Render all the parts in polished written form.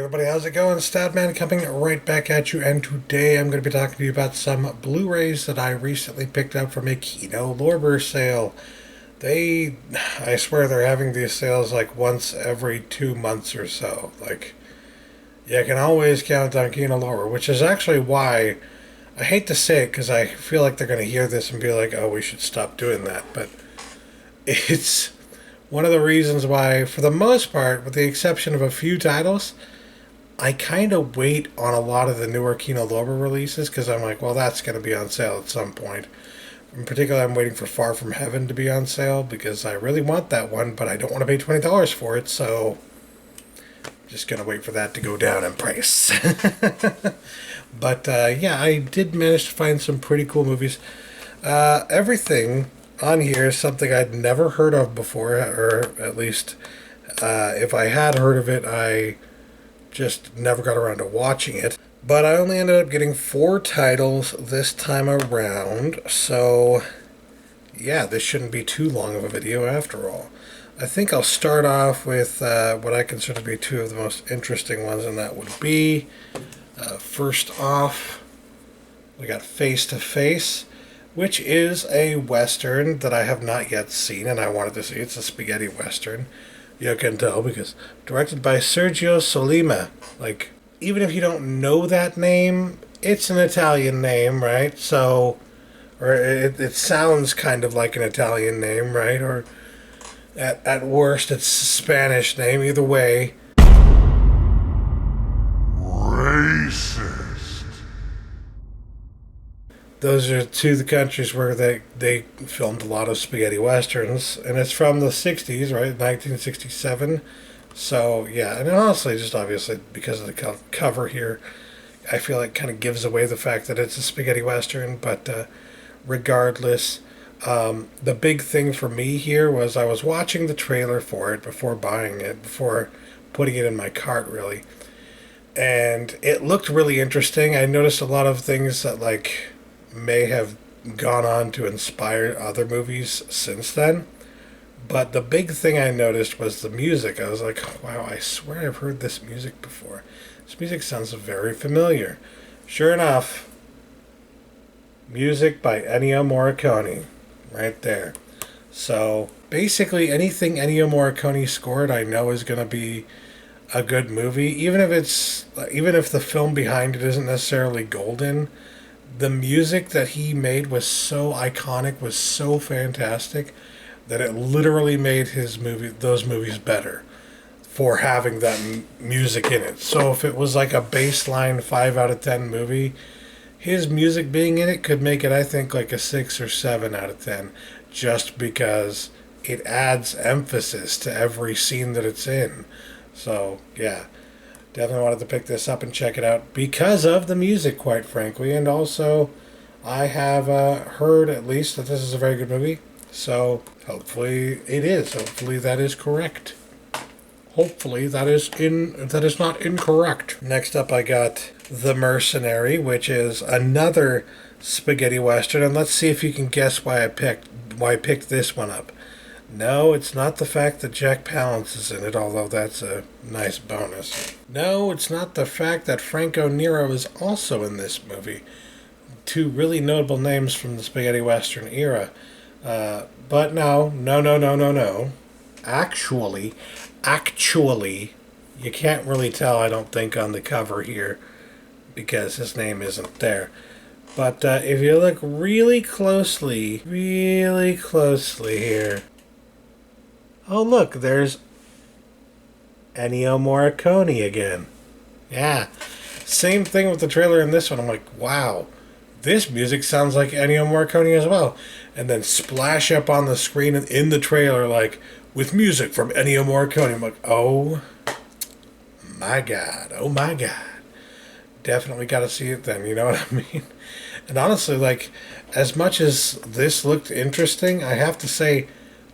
everybody, how's it going? Statman coming right back at you, and today I'm going to be talking to you about some Blu-rays that I recently picked up from a Kino Lorber sale. I swear they're having these sales like once every 2 months or so. Like, you can always count on Kino Lorber, which is actually why I hate to say it because I feel like they're going to hear this and be like, oh, we should stop doing that. But it's one of the reasons why, for the most part, with the exception of a few titles, I kind of wait on a lot of the newer Kino Lorber releases because I'm like, well, that's going to be on sale at some point. In particular, I'm waiting for Far From Heaven to be on sale because I really want that one, but I don't want to pay $20 for it, so I'm just going to wait for that to go down in price. But yeah, I did manage to find some pretty cool movies. Everything on here is something I'd never heard of before, or at least if I had heard of it, I just never got around to watching it. But I only ended up getting 4 titles this time around, so yeah, this shouldn't be too long of a video after all. I think I'll start off with what I consider to be 2 of the most interesting ones, and that would be, first off, we got Face to Face, which is a Western that I have not yet seen, and I wanted to see. It's a spaghetti Western. You can tell because directed by Sergio Solima. Like, even if you don't know that name, it's an Italian name, right? So, or it sounds kind of like an Italian name, right? Or at worst, it's a Spanish name. Either way. Racist. Those are 2 of the countries where they filmed a lot of spaghetti westerns, and it's from the 60s, right, 1967. So, yeah, and honestly, just obviously because of the cover here, I feel it kind of gives away the fact that it's a spaghetti western, but regardless, the big thing for me here was I was watching the trailer for it before buying it, before putting it in my cart, really, and it looked really interesting. I noticed a lot of things that, like, may have gone on to inspire other movies since then. But the big thing I noticed was the music. I was like, wow, I swear I've heard this music before. This music sounds very familiar. Sure enough, music by Ennio Morricone. Right there. So, basically anything Ennio Morricone scored I know is going to be a good movie. Even if the film behind it isn't necessarily golden, the music that he made was so iconic, was so fantastic, that it literally made those movies better for having that music in it. So if it was like a baseline 5 out of 10 movie, his music being in it could make it, I think, like a 6 or 7 out of 10, just because it adds emphasis to every scene that it's in. So, yeah. Definitely wanted to pick this up and check it out because of the music, quite frankly. And also, I have heard at least that this is a very good movie. So, hopefully it is. Hopefully that is correct. Hopefully that is not incorrect. Next up I got The Mercenary, which is another spaghetti western. And let's see if you can guess why I picked this one up. No, it's not the fact that Jack Palance is in it, although that's a nice bonus. No, it's not the fact that Franco Nero is also in this movie. 2 really notable names from the spaghetti western era. But no. Actually, you can't really tell, I don't think, on the cover here, because his name isn't there. But if you look really closely here, oh, look, there's Ennio Morricone again. Yeah. Same thing with the trailer in this one. I'm like, wow, this music sounds like Ennio Morricone as well. And then splash up on the screen in the trailer, like, with music from Ennio Morricone. I'm like, oh my God. Definitely got to see it then, you know what I mean? And honestly, like, as much as this looked interesting, I have to say,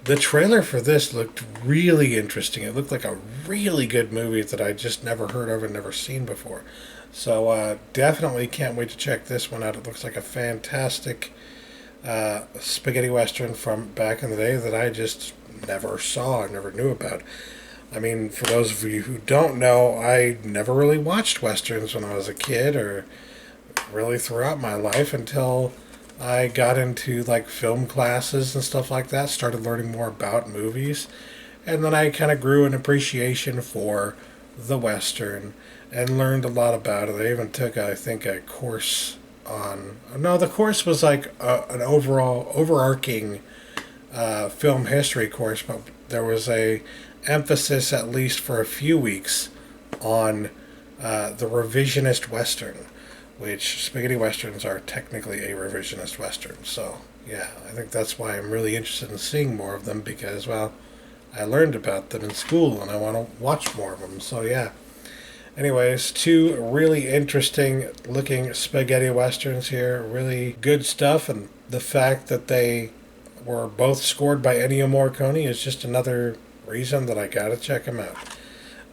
the trailer for this looked really interesting. It looked like a really good movie that I just never heard of and never seen before. So definitely can't wait to check this one out. It looks like a fantastic spaghetti western from back in the day that I just never saw, never knew about. I mean, for those of you who don't know, I never really watched westerns when I was a kid or really throughout my life until I got into like film classes and stuff like that, started learning more about movies, and then I kind of grew an appreciation for the western and learned a lot about it. I even took, I think, a course on. No, the course was like an overall overarching film history course, but there was a emphasis at least for a few weeks on the revisionist western, which spaghetti westerns are technically a revisionist western. So yeah, I think that's why I'm really interested in seeing more of them because well, I learned about them in school and I want to watch more of them. So yeah. Anyways, two really interesting looking spaghetti westerns here. Really good stuff, and the fact that they were both scored by Ennio Morricone is just another reason that I gotta check them out.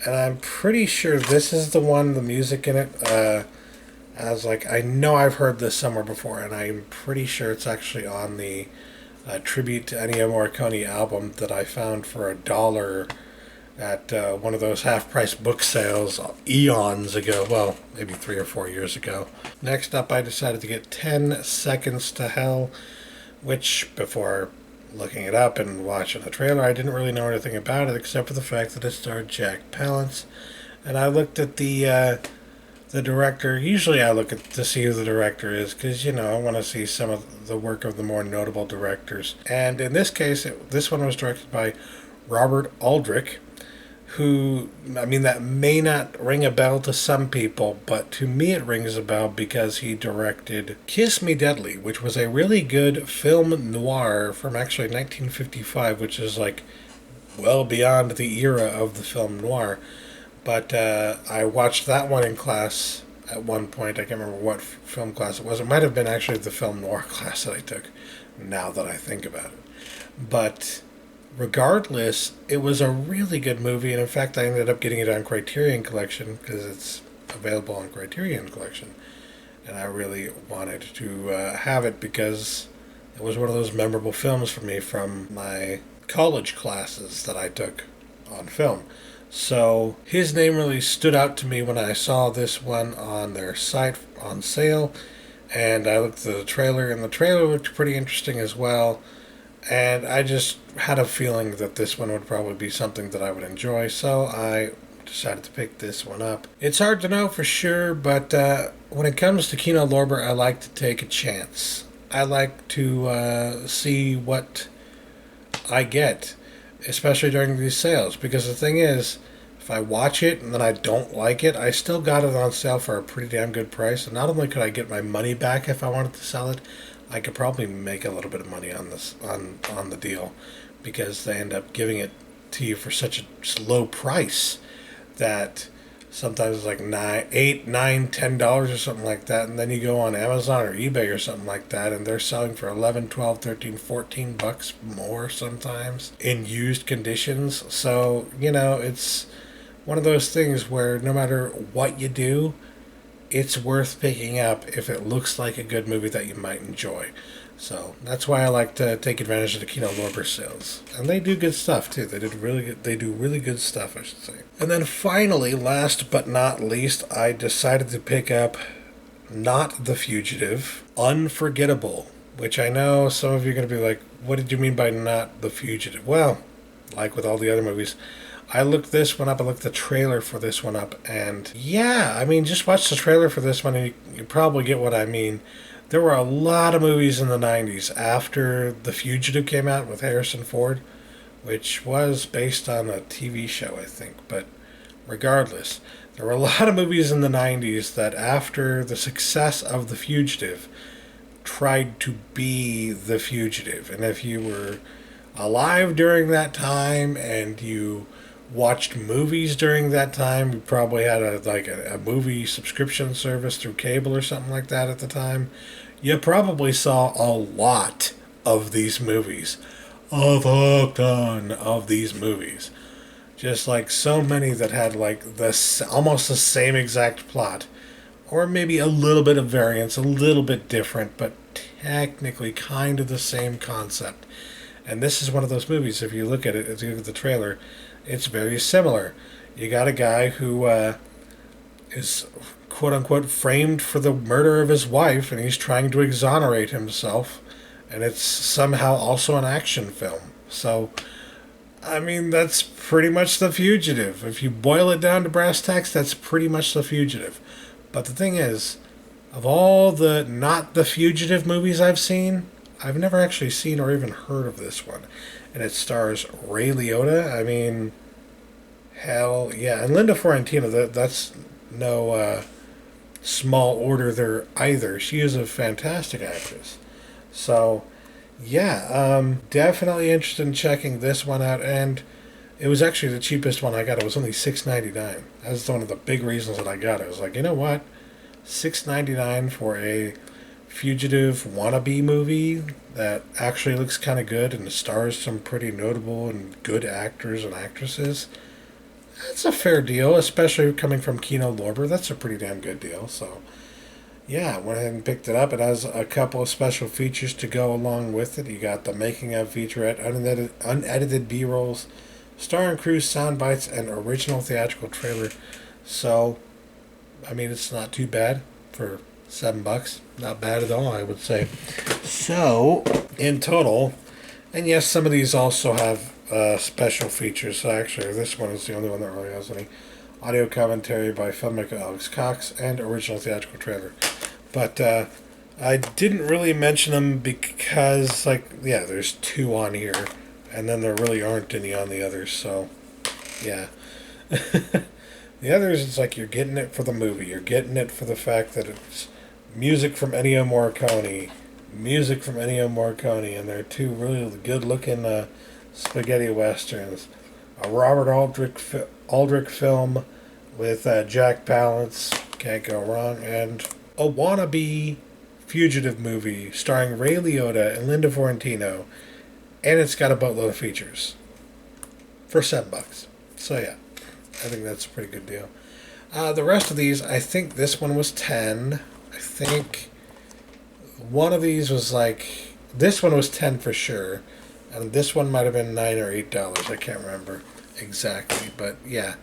And I'm pretty sure this is the one, the music in it. I was like, I know I've heard this somewhere before, and I'm pretty sure it's actually on the tribute to Ennio Morricone album that I found for $1 at one of those half-price book sales eons ago. Well, maybe 3 or 4 years ago. Next up, I decided to get 10 Seconds to Hell, which, before looking it up and watching the trailer, I didn't really know anything about it except for the fact that it starred Jack Palance. And I looked at the director. Usually I look at to see who the director is because, you know, I want to see some of the work of the more notable directors. And in this case, this one was directed by Robert Aldrich, who, I mean, that may not ring a bell to some people, but to me it rings a bell because he directed Kiss Me Deadly, which was a really good film noir from actually 1955, which is like well beyond the era of the film noir. But I watched that one in class at one point. I can't remember what film class it was. It might have been actually the film noir class that I took, now that I think about it. But regardless, it was a really good movie, and in fact, I ended up getting it on Criterion Collection because it's available on Criterion Collection, and I really wanted to have it because it was one of those memorable films for me from my college classes that I took on film. So his name really stood out to me when I saw this one on their site on sale, and I looked at the trailer, and the trailer looked pretty interesting as well. And I just had a feeling that this one would probably be something that I would enjoy, so I decided to pick this one up. It's hard to know for sure, but when it comes to Kino Lorber, I like to take a chance. I like to see what I get, especially during these sales, because the thing is, if I watch it and then I don't like it, I still got it on sale for a pretty damn good price, and not only could I get my money back if I wanted to sell it, I could probably make a little bit of money on this on the deal because they end up giving it to you for such a low price that sometimes it's like $8, $9, $10 or something like that, and then you go on Amazon or eBay or something like that, and they're selling for 11, 12, 13, 14 bucks more sometimes in used conditions. So, you know, it's one of those things where no matter what you do, it's worth picking up if it looks like a good movie that you might enjoy. So that's why I like to take advantage of the Kino Lorber sales, and they do good stuff too. They do really good stuff, I should say. And then finally, last but not least, I decided to pick up not The Fugitive, Unforgettable, which I know some of you are going to be like, "What did you mean by not The Fugitive?" Well, like with all the other movies, I looked this one up. I looked the trailer for this one up, and yeah, I mean, just watch the trailer for this one, and you probably get what I mean. There were a lot of movies in the 90s after The Fugitive came out with Harrison Ford, which was based on a TV show, I think. But regardless, there were a lot of movies in the 90s that after the success of The Fugitive tried to be The Fugitive. And if you were alive during that time and you watched movies during that time, you probably had a movie subscription service through cable or something like that at the time, you probably saw a lot of these movies. A fuck ton of these movies. Just like so many that had like this almost the same exact plot. Or maybe a little bit of variance, a little bit different, but technically kind of the same concept. And this is one of those movies, if you look at it, if you look at the trailer, it's very similar. You got a guy who is quote unquote framed for the murder of his wife, and he's trying to exonerate himself, and it's somehow also an action film. So, I mean, that's pretty much The Fugitive. If you boil it down to brass tacks, that's pretty much The Fugitive. But the thing is, of all the not The Fugitive movies I've seen, I've never actually seen or even heard of this one. And it stars Ray Liotta. I mean, hell yeah. And Linda Fiorentino, that's no small order there either. She is a fantastic actress. So, yeah, definitely interested in checking this one out. And it was actually the cheapest one I got. It was only $6.99. That's one of the big reasons that I got it. I was like, you know what? $6.99 for a fugitive wannabe movie that actually looks kind of good and stars some pretty notable and good actors and actresses. That's a fair deal, especially coming from Kino Lorber. That's a pretty damn good deal. So, yeah, I went ahead and picked it up. It has a couple of special features to go along with it. You got the making of featurette, unedited B-rolls, star and crew sound bites, and original theatrical trailer. So, I mean, it's not too bad for $7. Not bad at all, I would say. So, in total, and yes, some of these also have special features. So actually, this one is the only one that really has any audio commentary by filmmaker Alex Cox and original theatrical trailer. But I didn't really mention them because, like, yeah, there's 2 on here, and then there really aren't any on the others. So, yeah. The others, it's like you're getting it for the movie. You're getting it for the fact that it's music from Ennio Morricone. Music from Ennio Morricone. And they're 2 really good-looking spaghetti westerns. A Robert Aldrich film with Jack Palance. Can't go wrong. And a wannabe fugitive movie starring Ray Liotta and Linda Fiorentino. And it's got a boatload of features. For $7. So, yeah. I think that's a pretty good deal. The rest of these, I think this one was 10. I think one of these was like, this one was 10 for sure, and this one might have been $9 or $8. I can't remember exactly, but yeah,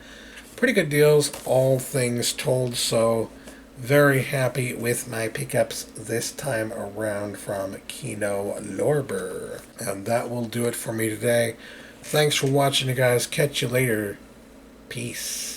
pretty good deals, all things told. So very happy with my pickups this time around from Kino Lorber, and that will do it for me today. Thanks for watching, you guys. Catch you later. Peace.